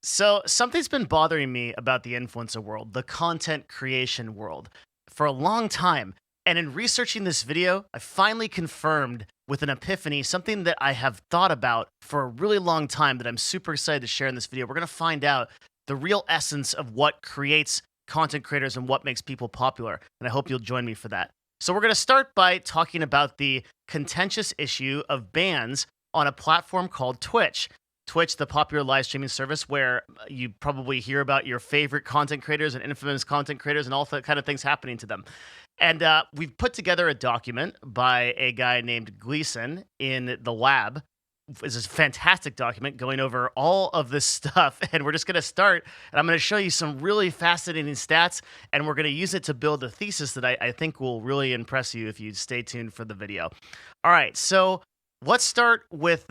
So, something's been bothering me about the influencer world, the content creation world, for a long time. And in researching this video, I finally confirmed with an epiphany something that I have thought about for a really long time that I'm super excited to share in this video. We're going to find out the real essence of what creates content creators and what makes people popular. And I hope you'll join me for that. So, we're going to start by talking about the contentious issue of bans on a platform called Twitch. Twitch, the popular live streaming service where you probably hear about your favorite content creators and infamous content creators and all that kind of things happening to them. And we've put together a document by a guy named Gleasn in the lab. It's a fantastic document going over all of this stuff. And we're just going to start, and I'm going to show you some really fascinating stats, and we're going to use it to build a thesis that I think will really impress you if you stay tuned for the video. All right, so let's start with...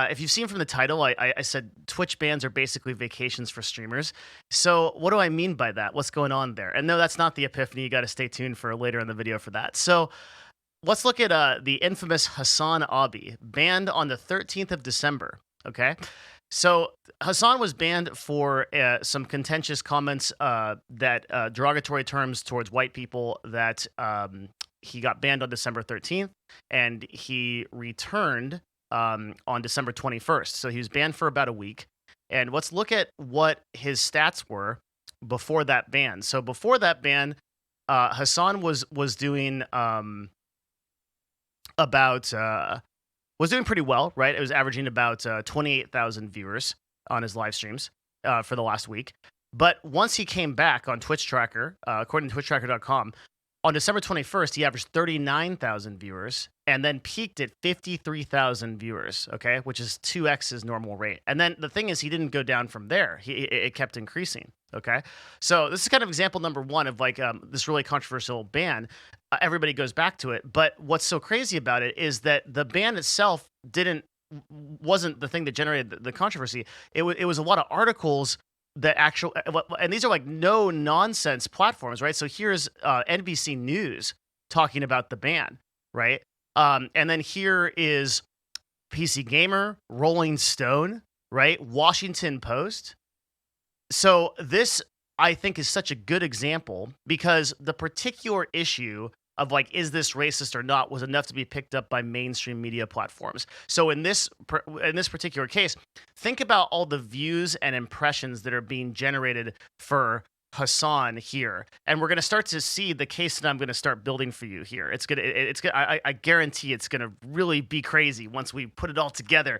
if you've seen from the title, I said Twitch bans are basically vacations for streamers. So what do I mean by that? What's going on there? And no, that's not the epiphany. You got to stay tuned for later in the video for that. So let's look at the infamous Hasanabi, banned on the 13th of December. Okay. So Hassan was banned for some contentious comments that derogatory terms towards white people that he got banned on December 13th, and he returned on December 21st. So he was banned for about a week. And let's look at what his stats were before that ban. So before that ban, Hassan was doing was doing pretty well, right? It was averaging about 28,000 viewers on his live streams for the last week. But once he came back on Twitch Tracker, according to TwitchTracker.com, on December 21st, he averaged 39,000 viewers and then peaked at 53,000 viewers, okay, which is 2x his normal rate. And then the thing is, he didn't go down from there. It kept increasing, okay? So this is kind of example number one of like this really controversial ban. Everybody goes back to it. But what's so crazy about it is that the ban itself wasn't the thing that generated the controversy. It was a lot of articles that and these are like no nonsense platforms, right? So here's NBC News talking about the ban, right? And then here is PC Gamer, Rolling Stone, right? Washington Post. So this, I think, is such a good example because the particular issue of like, is this racist or not, was enough to be picked up by mainstream media platforms. So in this particular case, think about all the views and impressions that are being generated for Hassan here, and we're going to start to see the case that I'm going to start building for you here. I guarantee it's going to really be crazy once we put it all together.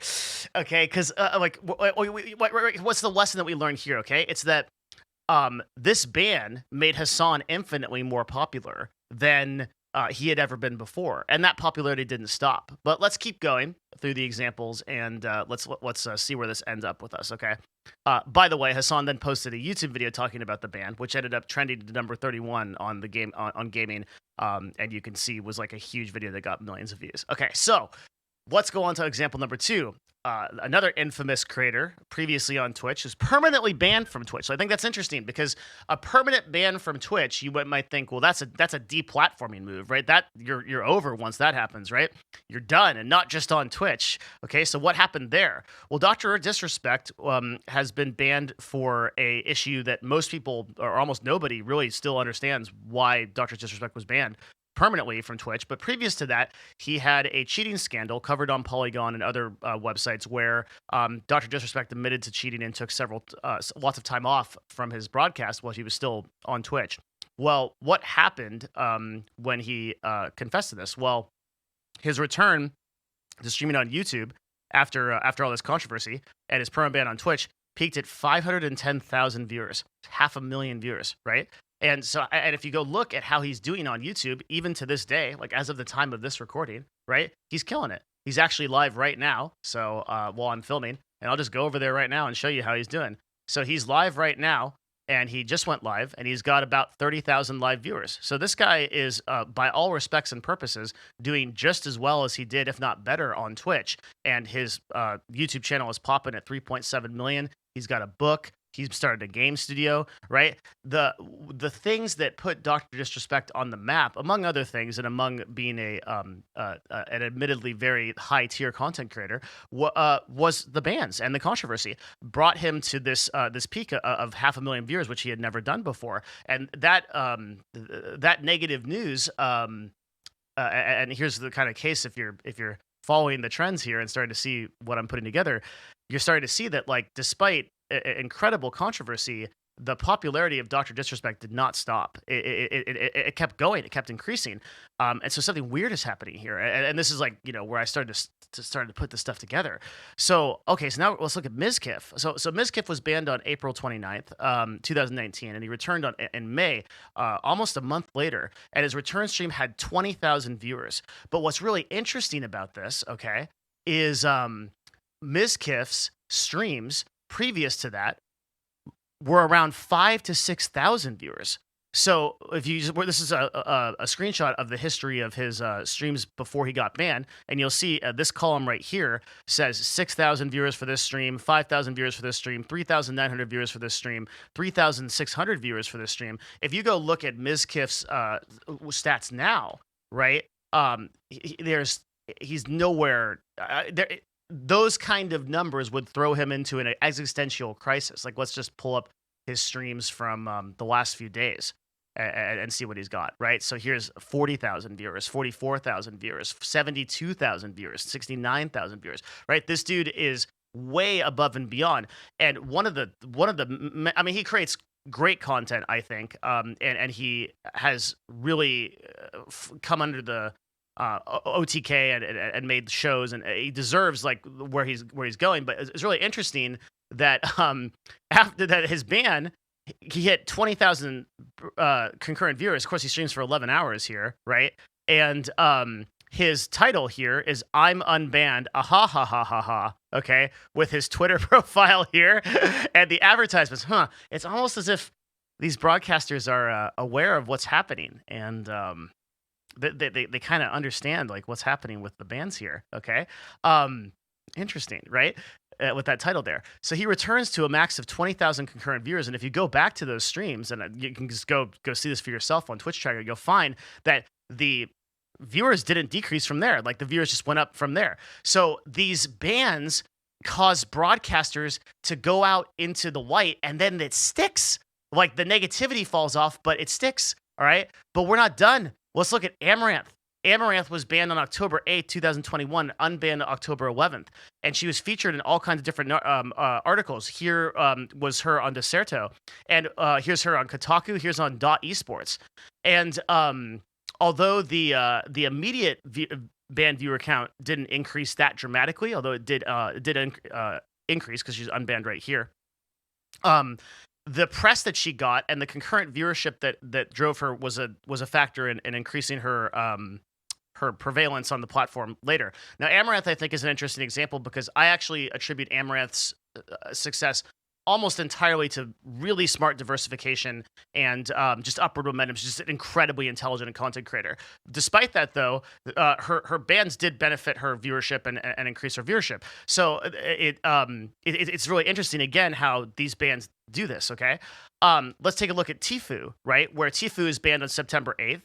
Okay, because what's the lesson that we learned here? Okay, it's that this ban made Hassan infinitely more popular than he had ever been before, and that popularity didn't stop. But let's keep going through the examples, and let's see where this ends up with us. Okay. By the way, Hassan then posted a YouTube video talking about the ban, which ended up trending to number 31 on the game on gaming, and you can see was like a huge video that got millions of views. Okay, so let's go on to example number two. Another infamous creator previously on Twitch is permanently banned from Twitch. So I think that's interesting because a permanent ban from Twitch, you might think, well, that's a deplatforming move, right? That you're over once that happens, right? You're done, and not just on Twitch. Okay, so what happened there? Well, Dr. Disrespect has been banned for a issue that most people or almost nobody really still understands why Dr. Disrespect was banned permanently from Twitch. But previous to that, he had a cheating scandal covered on Polygon and other websites where Dr. Disrespect admitted to cheating and took lots of time off from his broadcast while he was still on Twitch. Well, what happened when he confessed to this? Well, his return to streaming on YouTube after all this controversy and his permanent ban on Twitch peaked at 510,000 viewers, 500,000 viewers, right? And so, and if you go look at how he's doing on YouTube, even to this day, like as of the time of this recording, right, he's killing it. He's actually live right now. So while I'm filming, and I'll just go over there right now and show you how he's doing. So he's live right now, and he just went live, and he's got about 30,000 live viewers. So this guy is, by all respects and purposes, doing just as well as he did, if not better, on Twitch. And his YouTube channel is popping at 3.7 million. He's got a book. He started a game studio, right? The things that put Dr. Disrespect on the map, among other things, and among being an admittedly very high tier content creator, was the bans and the controversy. Brought him to this peak of 500,000 viewers, which he had never done before, and that negative news. And here's the kind of case if you're following the trends here and starting to see what I'm putting together, you're starting to see that, like, despite incredible controversy, the popularity of Dr. Disrespect did not stop. It kept going. It kept increasing. And so something weird is happening here. And this is, like, where I started to put this stuff together. So, okay, so now let's look at Mizkif. So Mizkif was banned on April 29th, 2019, and he returned in May, almost a month later. And his return stream had 20,000 viewers. But what's really interesting about this, okay, is Mizkif's streams previous to that were around 5,000 to 6,000 viewers. So if you this is a screenshot of the history of his streams before he got banned, and you'll see this column right here says 6,000 viewers for this stream, 5,000 viewers for this stream, 3,900 viewers for this stream, 3,600 viewers for this stream. If you go look at Mizkif's stats now, right? He's nowhere there. Those kind of numbers would throw him into an existential crisis. Like, let's just pull up his streams from the last few days and see what he's got, right? So here's 40,000 viewers, 44,000 viewers, 72,000 viewers, 69,000 viewers, right? This dude is way above and beyond. And I mean, he creates great content, I think, and he has really come under the OTK and made shows, and he deserves, like, where he's going. But it's really interesting that after that his ban, he hit 20,000 concurrent viewers. Of course, he streams for 11 hours here, right? And his title here is "I'm unbanned." Ha ha ha ha ha. Okay, with his Twitter profile here and the advertisements. It's almost as if these broadcasters are aware of what's happening, and they kind of understand, like, what's happening with the bans here. Okay. Interesting, right? With that title there. So he returns to a max of 20,000 concurrent viewers. And if you go back to those streams, and you can just go see this for yourself on Twitch Tracker, you'll find that the viewers didn't decrease from there. Like, the viewers just went up from there. So these bans cause broadcasters to go out into the light, and then it sticks. Like, the negativity falls off, but it sticks. All right. But we're not done. Let's look at Amaranth. Amaranth was banned on October 8th, 2021, unbanned October 11th. And she was featured in all kinds of different articles. Here was her on Deserto. And here's her on Kotaku. Here's on .esports. And although the immediate banned viewer count didn't increase that dramatically, although it did increase because she's unbanned right here. The press that she got and the concurrent viewership that drove her was a factor in increasing her prevalence on the platform later. Now, Amaranth, I think, is an interesting example because I actually attribute Amaranth's success almost entirely to really smart diversification and just upward momentum. She's just an incredibly intelligent and content creator. Despite that, though, her bans did benefit her viewership and increase her viewership. So it's really interesting, again, how these bans do this, okay? Let's take a look at Tfue, right? Where Tfue is banned on September 8th,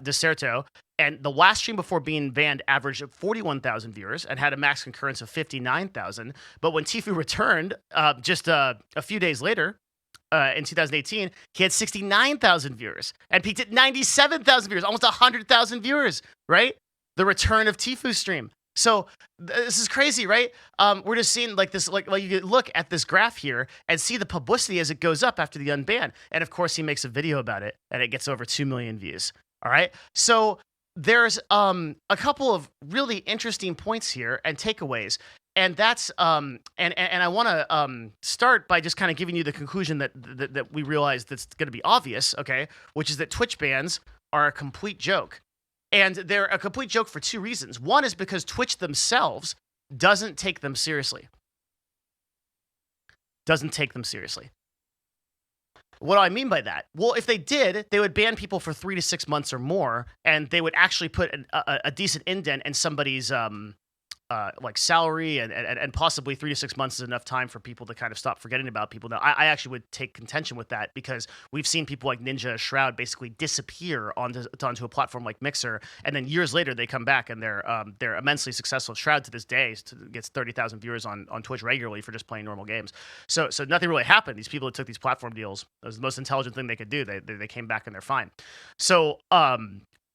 Deserto, and the last stream before being banned averaged 41,000 viewers and had a max concurrence of 59,000. But when Tfue returned just a few days later, in 2018, he had 69,000 viewers and peaked at 97,000 viewers, almost 100,000 viewers, right? The return of Tfue stream. So this is crazy, right? We're just seeing like this, like you look at this graph here and see the publicity as it goes up after the unban. And of course, he makes a video about it and it gets over 2 million views. All right. So there's a couple of really interesting points here and takeaways. And that's and I want to start by just kind of giving you the conclusion that we realize that's going to be obvious, okay, which is that Twitch bans are a complete joke. And they're a complete joke for two reasons. One is because Twitch themselves doesn't take them seriously. Doesn't take them seriously. What do I mean by that? Well, if they did, they would ban people for 3 to 6 months or more, and they would actually put a decent indent in somebody's like salary and possibly 3 to 6 months is enough time for people to kind of stop forgetting about people. Now, I actually would take contention with that because we've seen people like Ninja Shroud basically disappear onto a platform like Mixer, and then years later they come back and they're immensely successful. Shroud to this day gets 30,000 viewers on Twitch regularly for just playing normal games. So nothing really happened. These people that took these platform deals, it was the most intelligent thing they could do. They came back and they're fine. So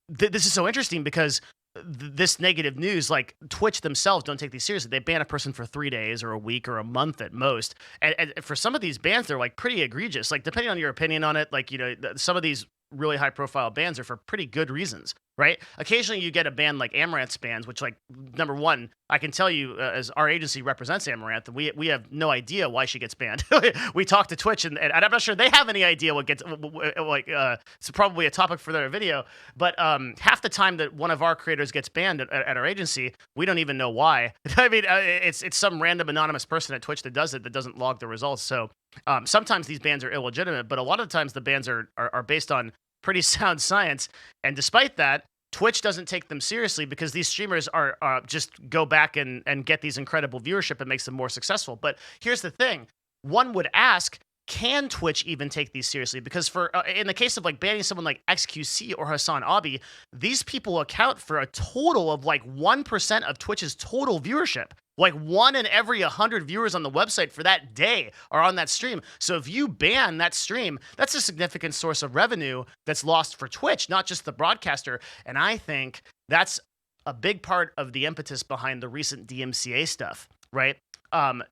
this is so interesting because this negative news, like Twitch themselves don't take these seriously. They ban a person for 3 days or a week or a month at most. And for some of these bans, they're like pretty egregious. Like depending on your opinion on it, like, some of these really high profile bans are for pretty good reasons, right? Occasionally you get a ban like Amaranth's bans, which, like, number one, I can tell you as our agency represents Amaranth, we have no idea why she gets banned. We talk to Twitch and I'm not sure they have any idea what gets, like, it's probably a topic for their video, but half the time that one of our creators gets banned at our agency, we don't even know why. I mean, it's some random anonymous person at Twitch that does it, that doesn't log the results. So sometimes these bans are illegitimate, but a lot of times the bans are based on pretty sound science. And despite that, Twitch doesn't take them seriously because these streamers are just go back and get these incredible viewership. It makes them more successful. But here's the thing. One would ask, can Twitch even take these seriously? Because for in the case of like banning someone like XQC or Hasanabi, these people account for a total of like 1% of Twitch's total viewership. Like 1 in every 100 viewers on the website for that day are on that stream. So if you ban that stream, that's a significant source of revenue that's lost for Twitch, not just the broadcaster. And I think that's a big part of the impetus behind the recent DMCA stuff, right?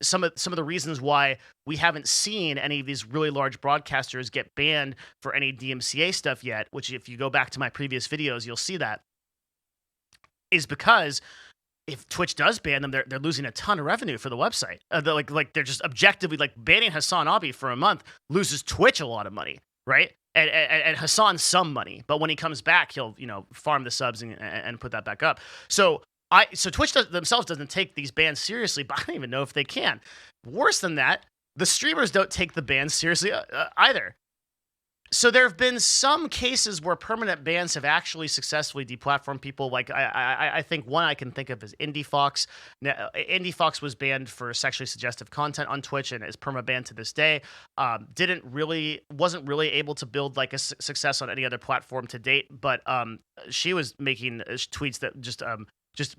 Some of the reasons why we haven't seen any of these really large broadcasters get banned for any DMCA stuff yet, which if you go back to my previous videos, you'll see that, is because if Twitch does ban them, they're losing a ton of revenue for the website. They're just objectively, like, banning Hasanabi for a month loses Twitch a lot of money, right? And Hassan some money, but when he comes back, he'll farm the subs and put that back up. So Twitch themselves doesn't take these bans seriously, but I don't even know if they can. Worse than that, the streamers don't take the bans seriously either. So there have been some cases where permanent bans have actually successfully deplatformed people. Like I think one I can think of is IndieFox. Now, IndieFox was banned for sexually suggestive content on Twitch and is perma-banned to this day. Wasn't really able to build like a success on any other platform to date, but she was making tweets that just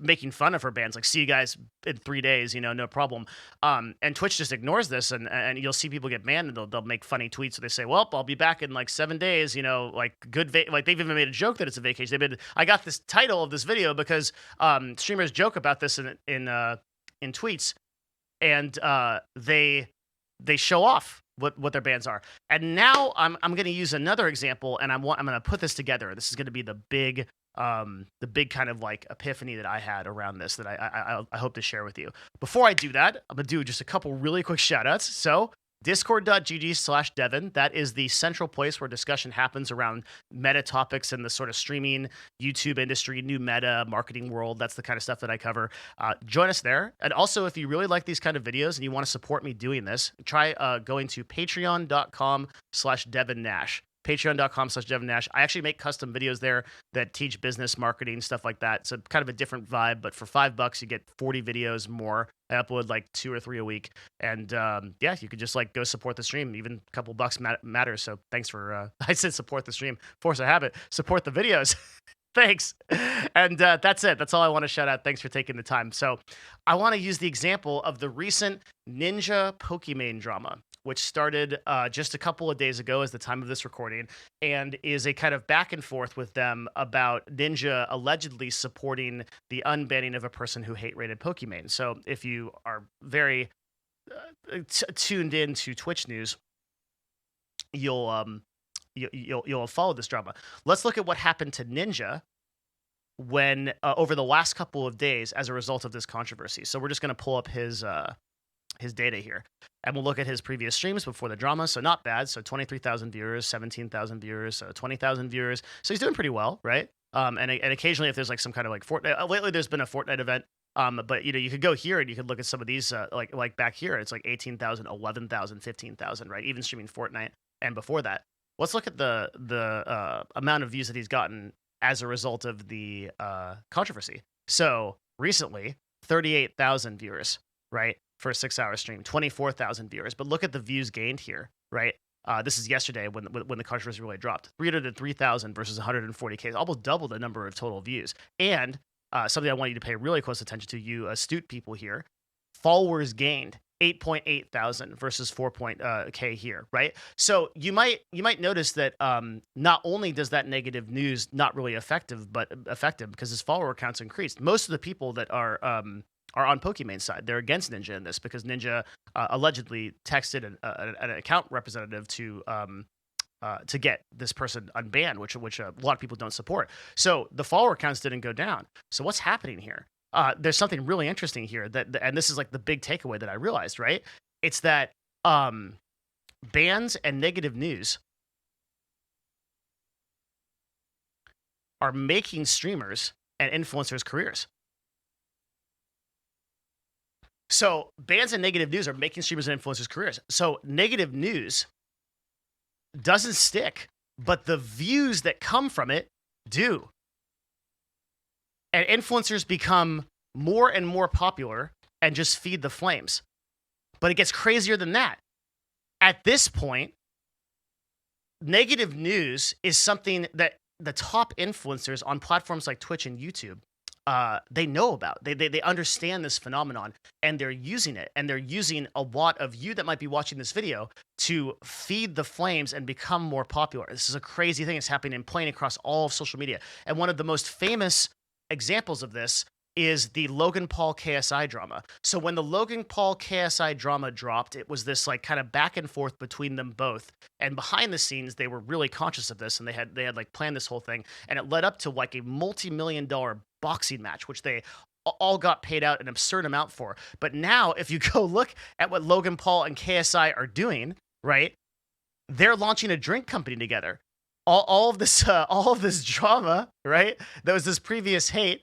making fun of her bans, like, see you guys in 3 days, no problem. And Twitch just ignores this, and you'll see people get banned, and they'll make funny tweets. So they say, well, I'll be back in like 7 days, like like they've even made a joke that it's a vacation. I got this title of this video because streamers joke about this in tweets, and they show off what their bans are. And now I'm going to use another example, and I'm going to put this together. This is going to be the big kind of like epiphany that I had around this that I hope to share with you. Before I do that, I'm gonna do just a couple really quick shout outs. So discord.gg/Devin, that is the central place where discussion happens around meta topics in the sort of streaming YouTube industry, new meta marketing world. That's the kind of stuff that I cover. Join us there. And also, if you really like these kind of videos and you want to support me doing this, try going to patreon.com/Devin Nash. Patreon.com/Devin Nash. I actually make custom videos there that teach business, marketing, stuff like that. So kind of a different vibe, but for $5 you get 40 videos more. I upload like 2 or 3 a week. And yeah, you could just like go support the stream. Even a couple bucks matters. So thanks for, I said support the stream. Force a habit. Support the videos. Thanks. And that's it. That's all I want to shout out. Thanks for taking the time. So I want to use the example of the recent Ninja Pokimane drama, which started just a couple of days ago as the time of this recording, and is a kind of back and forth with them about Ninja allegedly supporting the unbanning of a person who hate-rated Pokimane. So if you are very tuned in to Twitch news, you'll follow this drama. Let's look at what happened to Ninja when over the last couple of days as a result of this controversy. So we're just going to pull up his data here, and we'll look at his previous streams before the drama. So not bad. So 23,000 viewers, 17,000 viewers, so 20,000 viewers. So he's doing pretty well, right? And occasionally if there's like some kind of like Fortnite, lately there's been a Fortnite event. But you could go here and you could look at some of these, like back here, it's like 18,000, 11,000, 15,000, right? Even streaming Fortnite and before that. Let's look at the amount of views that he's gotten as a result of the controversy. So recently, 38,000 viewers, right? For a 6-hour stream, 24,000 viewers. But look at the views gained here, right? This is yesterday when the controversy really dropped. 303,000 versus 140K, almost double the number of total views. And something I want you to pay really close attention to, you astute people here, followers gained 8.8 thousand versus 4K here, right? So you might notice that not only does that negative news not really effective because his follower counts increased. Most of the people that are on Pokimane's side, they're against Ninja in this because Ninja allegedly texted an account representative to get this person unbanned, which a lot of people don't support. So the follower counts didn't go down. So what's happening here? There's something really interesting here and this is like the big takeaway that I realized, right? It's that bans and negative news are making streamers and influencers careers. So bans and negative news are making streamers and influencers careers. So negative news doesn't stick, but the views that come from it do. And influencers become more and more popular and just feed the flames. But it gets crazier than that. At this point, negative news is something that the top influencers on platforms like Twitch and YouTube, they know about. They understand this phenomenon, and they're using it. And they're using a lot of you that might be watching this video to feed the flames and become more popular. This is a crazy thing that's happening and playing across all of social media. And one of the most famous examples of this is the Logan Paul KSI drama. So when the Logan Paul KSI drama dropped, it was this like kind of back and forth between them both. And behind the scenes, they were really conscious of this, and they had like planned this whole thing, and it led up to like a multi-million-dollar boxing match, which they all got paid out an absurd amount for. But now, if you go look at what Logan Paul and KSI are doing, right? They're launching a drink company together. All of this drama, right? That was this previous hate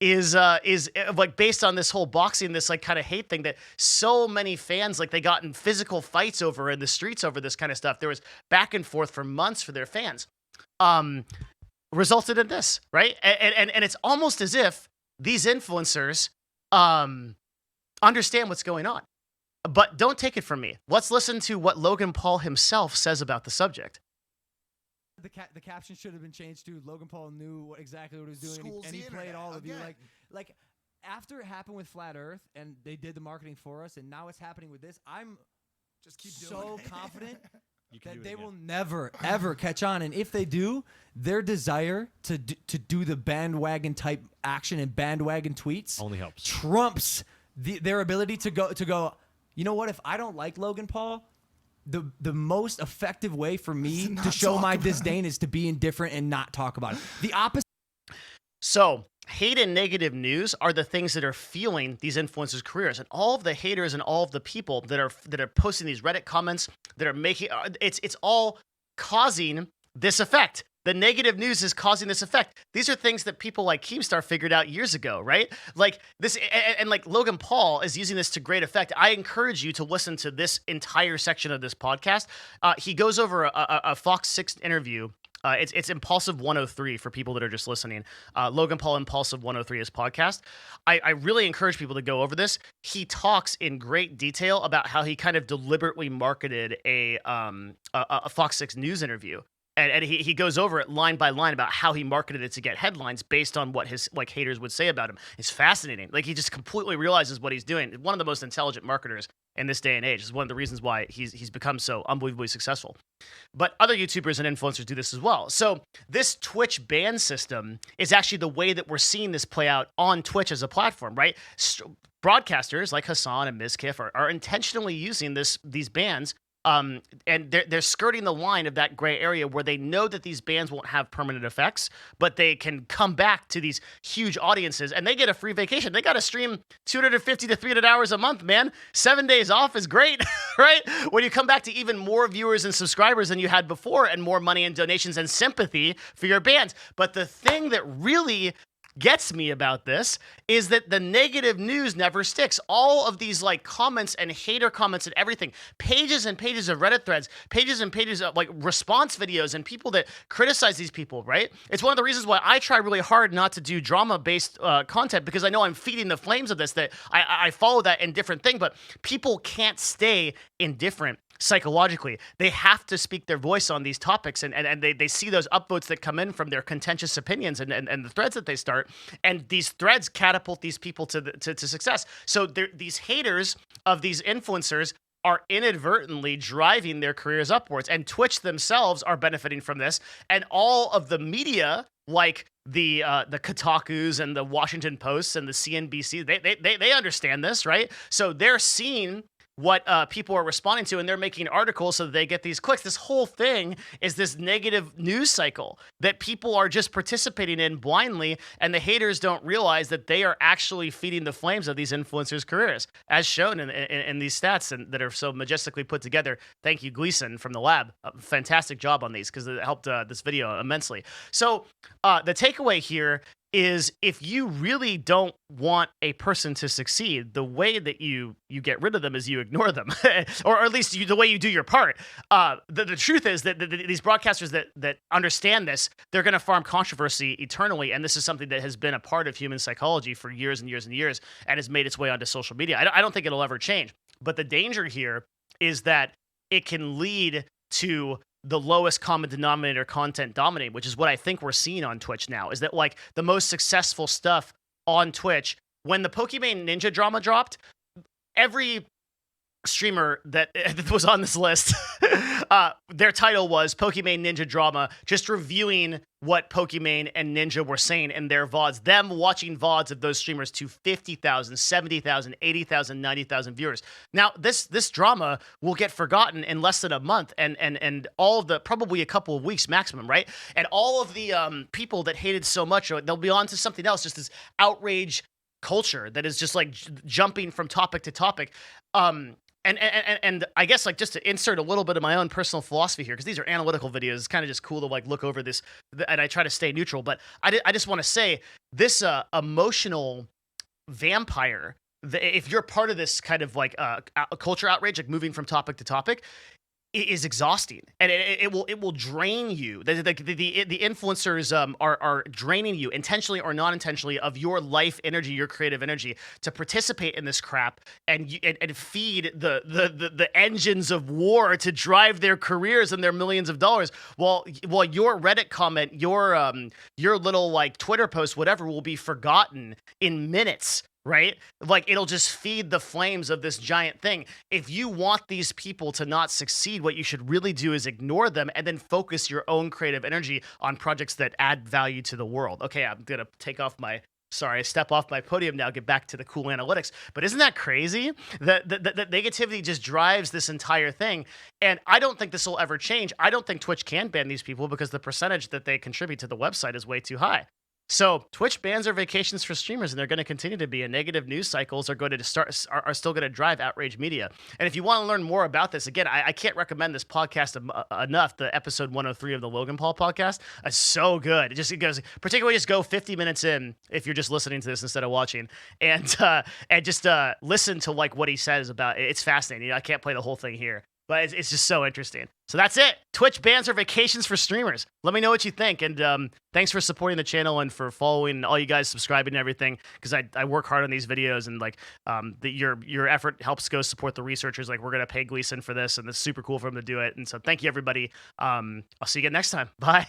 is like based on this whole boxing, this like kind of hate thing that so many fans, like they got in physical fights over in the streets over this kind of stuff. There was back and forth for months for their fans. Resulted in this, right? And it's almost as if these influencers understand what's going on. But don't take it from me. Let's listen to what Logan Paul himself says about the subject. The caption should have been changed to Logan Paul knew exactly what he was doing, and he played all of you. Like after it happened with Flat Earth, and they did the marketing for us, and now it's happening with this. I'm just so confident that they will never ever catch on, and if they do, their desire to do the bandwagon type action and bandwagon tweets only helps trumps their ability to go. You know what? If I don't like Logan Paul, the most effective way for me to show my disdain is to be indifferent and not talk about it. The opposite. So hate and negative news are the things that are fueling these influencers' careers, and all of the haters and all of the people that are posting these Reddit comments that are making it's all causing this effect. The negative news is causing this effect. These are things that people like Keemstar figured out years ago, right? Like this, and like Logan Paul is using this to great effect. I encourage you to listen to this entire section of this podcast. He goes over a Fox 6 interview. It's Impulsive 103 for people that are just listening. Logan Paul Impulsive 103 is podcast. I really encourage people to go over this. He talks in great detail about how he kind of deliberately marketed a Fox 6 News interview. And he goes over it line by line about how he marketed it to get headlines based on what his like haters would say about him. It's fascinating. Like he just completely realizes what he's doing. One of the most intelligent marketers in this day and age. Is one of the reasons why he's become so unbelievably successful. But other YouTubers and influencers do this as well. So this Twitch ban system is actually the way that we're seeing this play out on Twitch as a platform, right? Broadcasters like Hassan and Mizkif are intentionally using these bans. And they're skirting the line of that gray area where they know that these bans won't have permanent effects, but they can come back to these huge audiences and they get a free vacation. They got to stream 250 to 300 hours a month, man. 7 days off is great, right? When you come back to even more viewers and subscribers than you had before and more money and donations and sympathy for your bans. But the thing that really gets me about this is that the negative news never sticks. All of these like comments and hater comments and everything, pages and pages of Reddit threads, pages and pages of like response videos and people that criticize these people, right? It's one of the reasons why I try really hard not to do drama-based content, because I know I'm feeding the flames of this, that I follow that indifferent thing, but people can't stay indifferent psychologically. They have to speak their voice on these topics, and they see those upvotes that come in from their contentious opinions and the threads that they start, and these threads catapult these people to success. So these haters of these influencers are inadvertently driving their careers upwards, and Twitch themselves are benefiting from this, and all of the media, like the Kotakus and the Washington Posts and the CNBC, they understand this, right? So they're seeing what people are responding to, and they're making articles so that they get these clicks. This whole thing is this negative news cycle that people are just participating in blindly, and the haters don't realize that they are actually feeding the flames of these influencers' careers, as shown in these stats and that are so majestically put together. Thank you, Gleasn from the lab. Fantastic job on these, because it helped this video immensely. So the takeaway here is, if you really don't want a person to succeed, the way that you get rid of them is you ignore them, or at least the way you do your part. The truth is that these broadcasters that understand this, they're going to farm controversy eternally, and this is something that has been a part of human psychology for years and years and years, and has made its way onto social media. I don't think it'll ever change, but the danger here is that it can lead to the lowest common denominator content dominating, which is what I think we're seeing on Twitch now, is that like the most successful stuff on Twitch, when the Pokimane Ninja drama dropped, every streamer that was on this list, their title was Pokimane Ninja drama, just reviewing what Pokimane and Ninja were saying in their VODs, them watching VODs of those streamers to 50,000, 70,000, 80,000, 90,000 viewers. Now, this drama will get forgotten in less than a month, and all of the, probably a couple of weeks maximum, right? And all of the people that hated so much, they'll be on to something else, just this outrage culture that is just like jumping from topic to topic. And I guess, like, just to insert a little bit of my own personal philosophy here, because these are analytical videos, it's kind of just cool to like look over this, and I try to stay neutral. But I just want to say, this emotional vampire, if you're part of this kind of like a culture outrage, like moving from topic to topic, is exhausting, and it will drain you. The influencers are draining you, intentionally or non intentionally, of your life energy, your creative energy, to participate in this crap and feed the engines of war to drive their careers and their millions of dollars. While your Reddit comment, your little like Twitter post, whatever, will be forgotten in minutes. Right? Like, it'll just feed the flames of this giant thing. If you want these people to not succeed, what you should really do is ignore them and then focus your own creative energy on projects that add value to the world. Okay, I'm going to step off my podium now, get back to the cool analytics. But isn't that crazy? That negativity just drives this entire thing. And I don't think this will ever change. I don't think Twitch can ban these people, because the percentage that they contribute to the website is way too high. So Twitch bans are vacations for streamers, and they're going to continue to be. And negative news cycles are going to are still going to drive outrage media. And if you want to learn more about this, again, I can't recommend this podcast enough. The episode 103 of the Logan Paul podcast is so good. It goes, particularly just go 50 minutes in if you're just listening to this instead of watching, and just listen to like what he says about it. It's fascinating. I can't play the whole thing here, but it's just so interesting. So that's it. Twitch bans are vacations for streamers. Let me know what you think. And thanks for supporting the channel and for following, all you guys subscribing and everything, because I work hard on these videos, and like your effort helps go support the researchers. Like, we're going to pay Gleasn for this, and it's super cool for him to do it. And so thank you, everybody. I'll see you again next time. Bye.